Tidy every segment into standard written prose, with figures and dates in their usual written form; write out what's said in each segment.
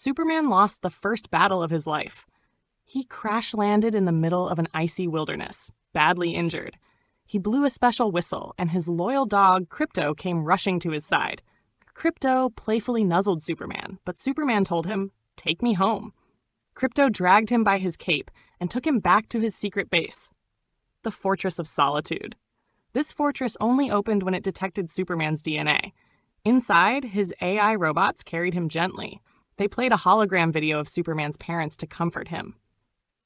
Superman lost the first battle of his life. He crash-landed in the middle of an icy wilderness, badly injured. He blew a special whistle, and his loyal dog, Krypto, came rushing to his side. Krypto playfully nuzzled Superman, but Superman told him, "Take me home." Krypto dragged him by his cape and took him back to his secret base, the Fortress of Solitude. This fortress only opened when it detected Superman's DNA. Inside, his AI robots carried him gently. They played a hologram video of Superman's parents to comfort him.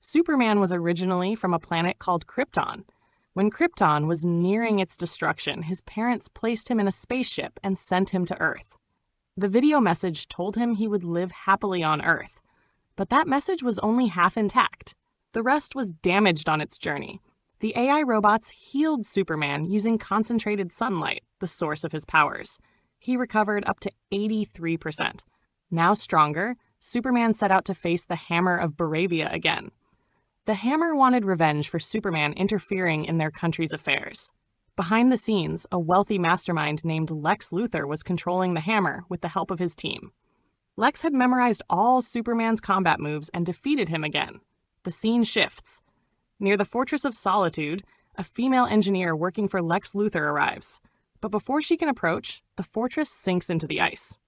Superman was originally from a planet called Krypton. When Krypton was nearing its destruction, his parents placed him in a spaceship and sent him to Earth. The video message told him he would live happily on Earth. But that message was only half intact. The rest was damaged on its journey. The AI robots healed Superman using concentrated sunlight, the source of his powers. He recovered up to 83%. Now stronger, Superman set out to face the Hammer of Baravia again. The Hammer wanted revenge for Superman interfering in their country's affairs. Behind the scenes, a wealthy mastermind named Lex Luthor was controlling the Hammer with the help of his team. Lex had memorized all Superman's combat moves and defeated him again. The scene shifts. Near the Fortress of Solitude, a female engineer working for Lex Luthor arrives. But before she can approach, the fortress sinks into the ice.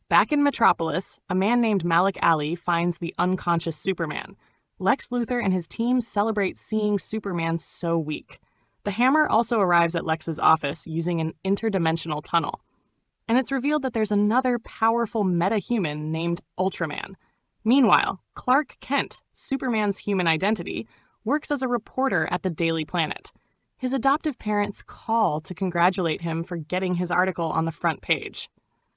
Back in Metropolis, a man named Malik Ali finds the unconscious Superman. Lex Luthor and his team celebrate seeing Superman so weak. The Hammer also arrives at Lex's office using an interdimensional tunnel. And it's revealed that there's another powerful meta-human named Ultraman. Meanwhile, Clark Kent, Superman's human identity, works as a reporter at the Daily Planet. His adoptive parents call to congratulate him for getting his article on the front page.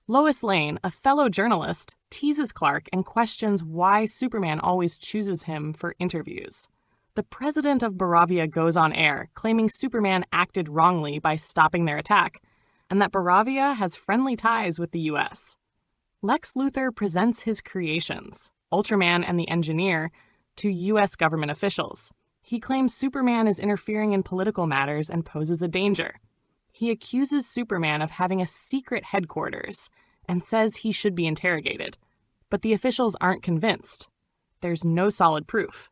Lois Lane, a fellow journalist, teases Clark and questions why Superman always chooses him for interviews. The president of Baravia goes on air, claiming Superman acted wrongly by stopping their attack, and that Baravia has friendly ties with the U.S. Lex Luthor presents his creations, Ultraman and the Engineer, to U.S. government officials. He claims Superman is interfering in political matters and poses a danger. He accuses Superman of having a secret headquarters and says he should be interrogated. But the officials aren't convinced. There's no solid proof.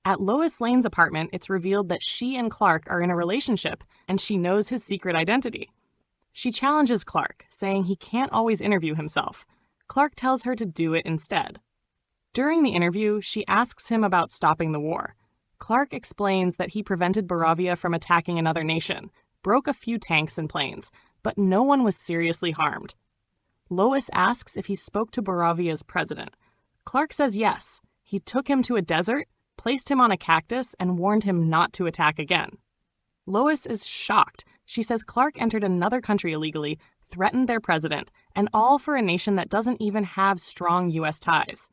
At Lois Lane's apartment, it's revealed that she and Clark are in a relationship, and she knows his secret identity. She challenges Clark, saying he can't always interview himself. Clark tells her to do it instead. During the interview, she asks him about stopping the war. Clark explains that he prevented Baravia from attacking another nation, broke a few tanks and planes, but no one was seriously harmed. Lois asks if he spoke to Baravia's president. Clark says yes. He took him to a desert, placed him on a cactus, and warned him not to attack again. Lois is shocked. She says Clark entered another country illegally, threatened their president, and all for a nation that doesn't even have strong U.S. ties.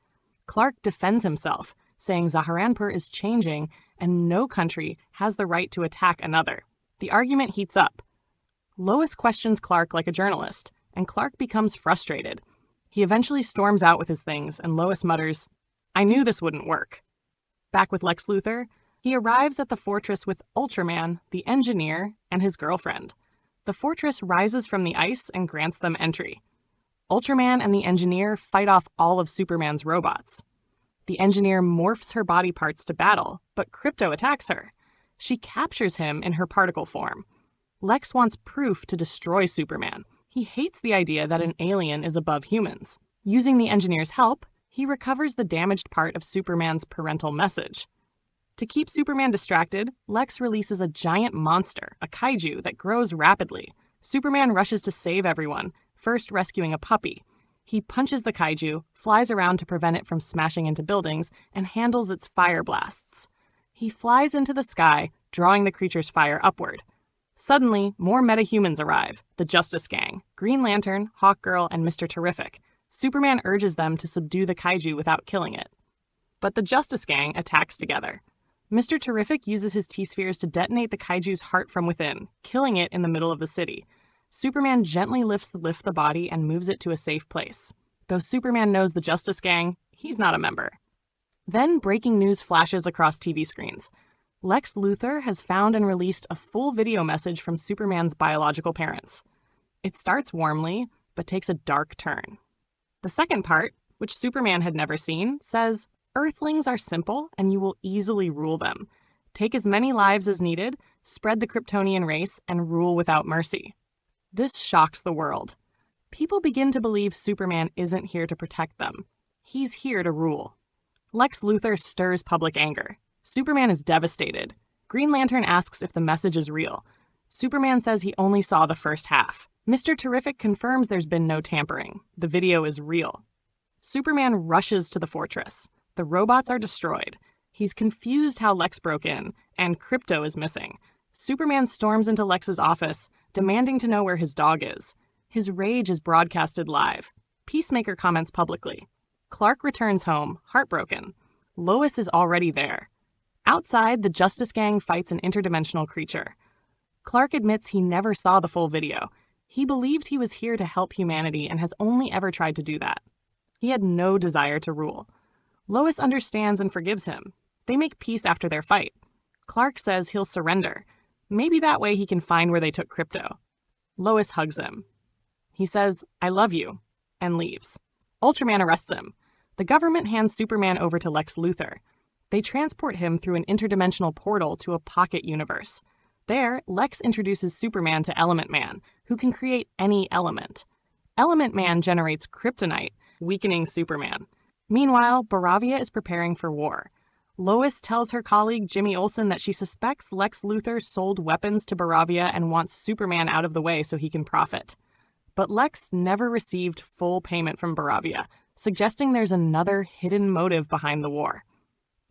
Clark defends himself, saying Zaharanpur is changing and no country has the right to attack another. The argument heats up. Lois questions Clark like a journalist, and Clark becomes frustrated. He eventually storms out with his things, and Lois mutters, "I knew this wouldn't work." Back with Lex Luthor, he arrives at the fortress with Ultraman, the Engineer, and his girlfriend. The fortress rises from the ice and grants them entry. Ultraman and the Engineer fight off all of Superman's robots. The Engineer morphs her body parts to battle, but Krypto attacks her. She captures him in her particle form. Lex wants proof to destroy Superman. He hates the idea that an alien is above humans. Using the Engineer's help, he recovers the damaged part of Superman's parental message. To keep Superman distracted, Lex releases a giant monster, a kaiju, that grows rapidly. Superman rushes to save everyone, first rescuing a puppy. He punches the kaiju, flies around to prevent it from smashing into buildings, and handles its fire blasts. He flies into the sky, drawing the creature's fire upward. Suddenly, more metahumans arrive, the Justice Gang, Green Lantern, Hawkgirl, and Mr. Terrific. Superman urges them to subdue the kaiju without killing it. But the Justice Gang attacks together. Mr. Terrific uses his T-spheres to detonate the kaiju's heart from within, killing it in the middle of the city. Superman gently lifts the body and moves it to a safe place. Though Superman knows the Justice Gang, he's not a member. Then breaking news flashes across TV screens. Lex Luthor has found and released a full video message from Superman's biological parents. It starts warmly, but takes a dark turn. The second part, which Superman had never seen, says, "Earthlings are simple and you will easily rule them. Take as many lives as needed, spread the Kryptonian race, and rule without mercy." This shocks the world. People begin to believe Superman isn't here to protect them. He's here to rule. Lex Luthor stirs public anger. Superman is devastated. Green Lantern asks if the message is real. Superman says he only saw the first half. Mr. Terrific confirms there's been no tampering. The video is real. Superman rushes to the fortress. The robots are destroyed. He's confused how Lex broke in, and Krypto is missing. Superman storms into Lex's office, demanding to know where his dog is. His rage is broadcasted live. Peacemaker comments publicly. Clark returns home, heartbroken. Lois is already there. Outside, the Justice Gang fights an interdimensional creature. Clark admits he never saw the full video. He believed he was here to help humanity and has only ever tried to do that. He had no desire to rule. Lois understands and forgives him. They make peace after their fight. Clark says he'll surrender. Maybe that way he can find where they took Krypto. Lois hugs him. He says, "I love you," and leaves. Ultraman arrests him. The government hands Superman over to Lex Luthor. They transport him through an interdimensional portal to a pocket universe. There, Lex introduces Superman to Element Man, who can create any element. Element Man generates kryptonite, weakening Superman. Meanwhile, Baravia is preparing for war. Lois tells her colleague Jimmy Olsen that she suspects Lex Luthor sold weapons to Baravia and wants Superman out of the way so he can profit. But Lex never received full payment from Baravia, suggesting there's another hidden motive behind the war.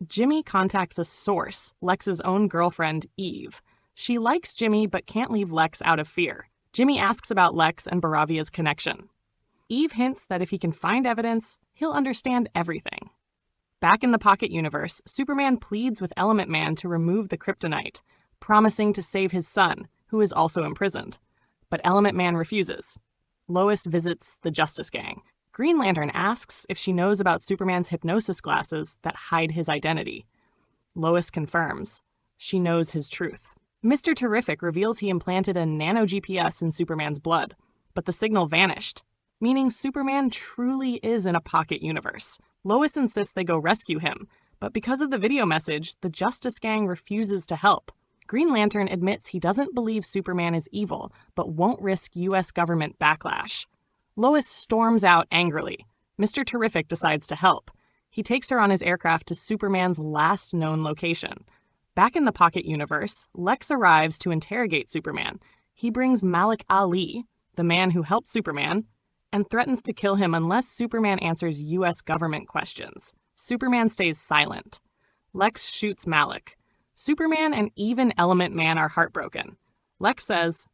Jimmy contacts a source, Lex's own girlfriend, Eve. She likes Jimmy but can't leave Lex out of fear. Jimmy asks about Lex and Baravia's connection. Eve hints that if he can find evidence, he'll understand everything. Back in the Pocket Universe, Superman pleads with Element Man to remove the kryptonite, promising to save his son, who is also imprisoned. But Element Man refuses. Lois visits the Justice Gang. Green Lantern asks if she knows about Superman's hypnosis glasses that hide his identity. Lois confirms. She knows his truth. Mr. Terrific reveals he implanted a nano-GPS in Superman's blood, but the signal vanished, meaning Superman truly is in a pocket universe. Lois insists they go rescue him, but because of the video message, the Justice Gang refuses to help. Green Lantern admits he doesn't believe Superman is evil, but won't risk U.S. government backlash. Lois storms out angrily. Mr. Terrific decides to help. He takes her on his aircraft to Superman's last known location. Back in the Pocket Universe, Lex arrives to interrogate Superman. He brings Malik Ali, the man who helped Superman, and threatens to kill him unless Superman answers U.S. government questions. Superman stays silent. Lex shoots Malik. Superman and even Element Man are heartbroken. Lex says,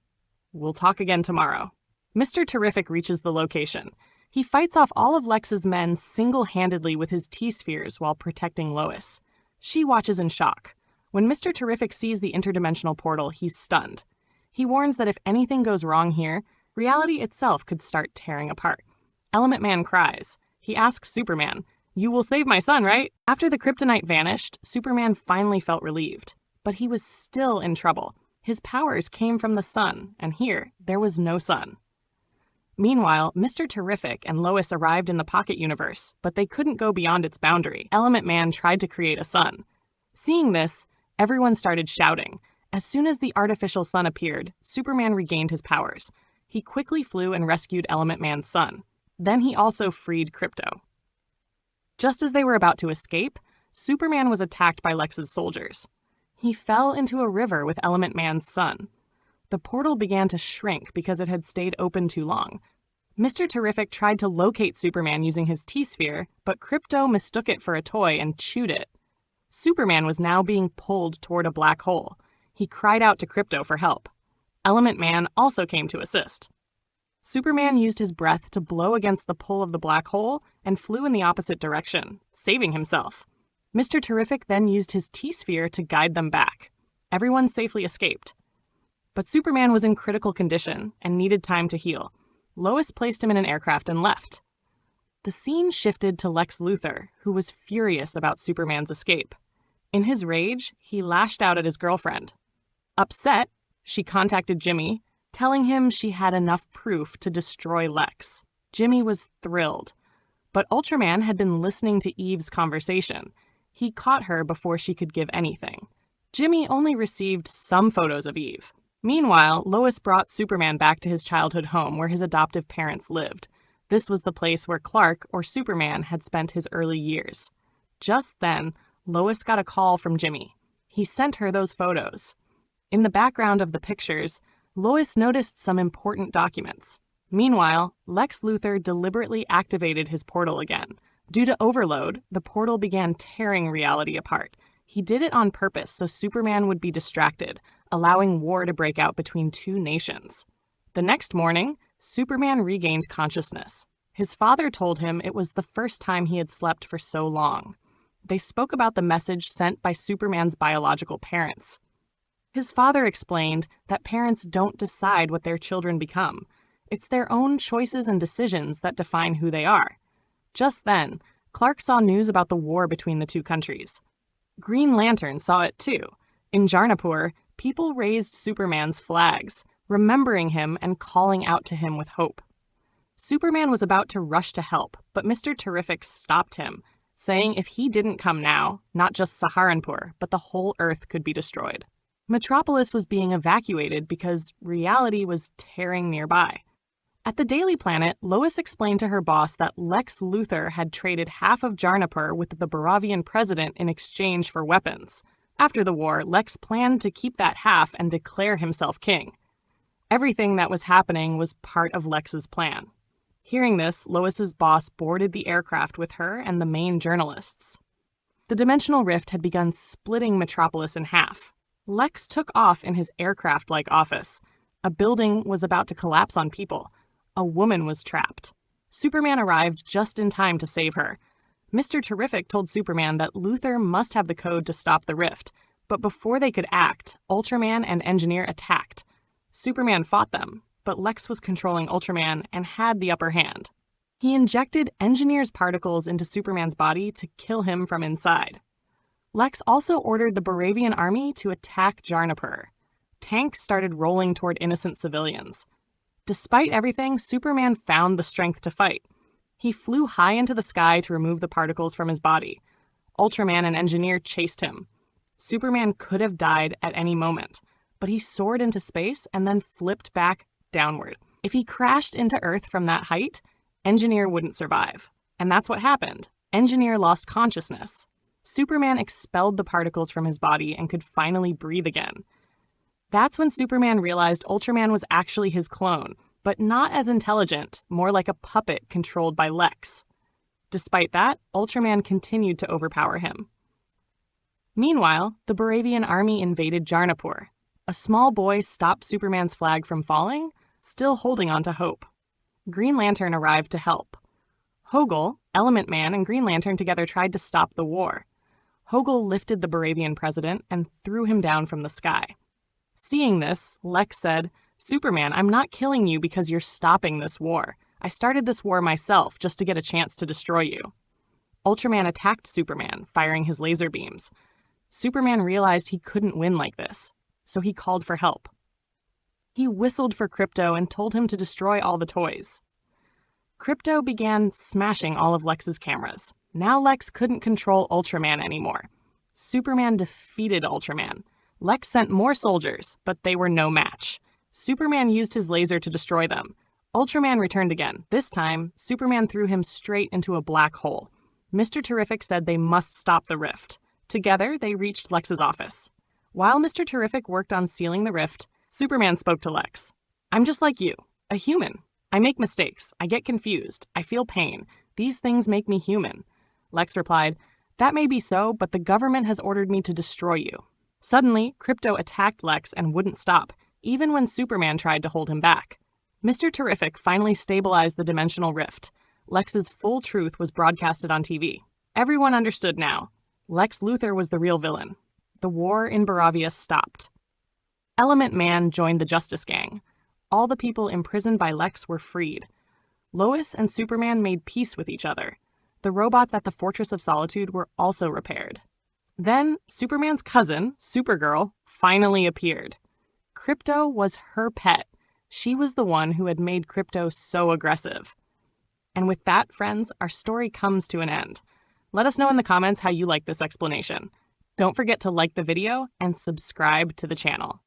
"We'll talk again tomorrow." Mr. Terrific reaches the location. He fights off all of Lex's men single-handedly with his T-spheres while protecting Lois. She watches in shock. When Mr. Terrific sees the interdimensional portal, he's stunned. He warns that if anything goes wrong here, reality itself could start tearing apart. Element Man cries. He asks Superman, "You will save my son, right?" After the kryptonite vanished, Superman finally felt relieved. But he was still in trouble. His powers came from the sun, and here, there was no sun. Meanwhile, Mr. Terrific and Lois arrived in the Pocket Universe, but they couldn't go beyond its boundary. Element Man tried to create a sun. Seeing this, everyone started shouting. As soon as the artificial sun appeared, Superman regained his powers. He quickly flew and rescued Element Man's son. Then he also freed Krypto. Just as they were about to escape, Superman was attacked by Lex's soldiers. He fell into a river with Element Man's son. The portal began to shrink because it had stayed open too long. Mr. Terrific tried to locate Superman using his T-sphere, but Krypto mistook it for a toy and chewed it. Superman was now being pulled toward a black hole. He cried out to Krypto for help. Element Man also came to assist. Superman used his breath to blow against the pull of the black hole and flew in the opposite direction, saving himself. Mr. Terrific then used his T-sphere to guide them back. Everyone safely escaped. But Superman was in critical condition and needed time to heal. Lois placed him in an aircraft and left. The scene shifted to Lex Luthor, who was furious about Superman's escape. In his rage, he lashed out at his girlfriend. Upset, she contacted Jimmy, telling him she had enough proof to destroy Lex. Jimmy was thrilled. But Ultraman had been listening to Eve's conversation. He caught her before she could give anything. Jimmy only received some photos of Eve. Meanwhile, Lois brought Superman back to his childhood home where his adoptive parents lived. This was the place where Clark, or Superman, had spent his early years. Just then, Lois got a call from Jimmy. He sent her those photos. In the background of the pictures, Lois noticed some important documents. Meanwhile, Lex Luthor deliberately activated his portal again. Due to overload, the portal began tearing reality apart. He did it on purpose so Superman would be distracted, allowing war to break out between two nations. The next morning, Superman regained consciousness. His father told him it was the first time he had slept for so long. They spoke about the message sent by Superman's biological parents. His father explained that parents don't decide what their children become. It's their own choices and decisions that define who they are. Just then, Clark saw news about the war between the two countries. Green Lantern saw it too. In Jarnapur, people raised Superman's flags, remembering him and calling out to him with hope. Superman was about to rush to help, but Mr. Terrific stopped him, saying if he didn't come now, not just Saharanpur, but the whole Earth could be destroyed. Metropolis was being evacuated because reality was tearing nearby. At the Daily Planet, Lois explained to her boss that Lex Luthor had traded half of Jarnapur with the Baravian president in exchange for weapons. After the war, Lex planned to keep that half and declare himself king. Everything that was happening was part of Lex's plan. Hearing this, Lois's boss boarded the aircraft with her and the main journalists. The dimensional rift had begun splitting Metropolis in half. Lex took off in his aircraft-like office. A building was about to collapse on people. A woman was trapped. Superman arrived just in time to save her. Mr. Terrific told Superman that Luthor must have the code to stop the rift, but before they could act, Ultraman and Engineer attacked. Superman fought them, but Lex was controlling Ultraman and had the upper hand. He injected Engineer's particles into Superman's body to kill him from inside. Lex also ordered the Baravian army to attack Jarnapur. Tanks started rolling toward innocent civilians. Despite everything, Superman found the strength to fight. He flew high into the sky to remove the particles from his body. Ultraman and Engineer chased him. Superman could have died at any moment, but he soared into space and then flipped back downward. If he crashed into Earth from that height, Engineer wouldn't survive. And that's what happened. Engineer lost consciousness. Superman expelled the particles from his body and could finally breathe again. That's when Superman realized Ultraman was actually his clone, but not as intelligent, more like a puppet controlled by Lex. Despite that, Ultraman continued to overpower him. Meanwhile, the Baravian army invaded Jarnapur. A small boy stopped Superman's flag from falling, still holding on to hope. Green Lantern arrived to help. Hogel, Element Man, and Green Lantern together tried to stop the war. Hogel lifted the Baravian president and threw him down from the sky. Seeing this, Lex said, "Superman, I'm not killing you because you're stopping this war. I started this war myself just to get a chance to destroy you." Ultraman attacked Superman, firing his laser beams. Superman realized he couldn't win like this, so he called for help. He whistled for Krypto and told him to destroy all the toys. Krypto began smashing all of Lex's cameras. Now Lex couldn't control Ultraman anymore. Superman defeated Ultraman. Lex sent more soldiers, but they were no match. Superman used his laser to destroy them. Ultraman returned again. This time, Superman threw him straight into a black hole. Mr. Terrific said they must stop the rift. Together, they reached Lex's office. While Mr. Terrific worked on sealing the rift, Superman spoke to Lex. "I'm just like you, a human. I make mistakes. I get confused. I feel pain. These things make me human." Lex replied, "That may be so, but the government has ordered me to destroy you." Suddenly, Krypto attacked Lex and wouldn't stop, even when Superman tried to hold him back. Mr. Terrific finally stabilized the dimensional rift. Lex's full truth was broadcasted on TV. Everyone understood now. Lex Luthor was the real villain. The war in Baravia stopped. Element Man joined the Justice Gang. All the people imprisoned by Lex were freed. Lois and Superman made peace with each other. The robots at the Fortress of Solitude were also repaired. Then, Superman's cousin, Supergirl, finally appeared. Krypto was her pet. She was the one who had made Krypto so aggressive. And with that, friends, our story comes to an end. Let us know in the comments how you like this explanation. Don't forget to like the video and subscribe to the channel.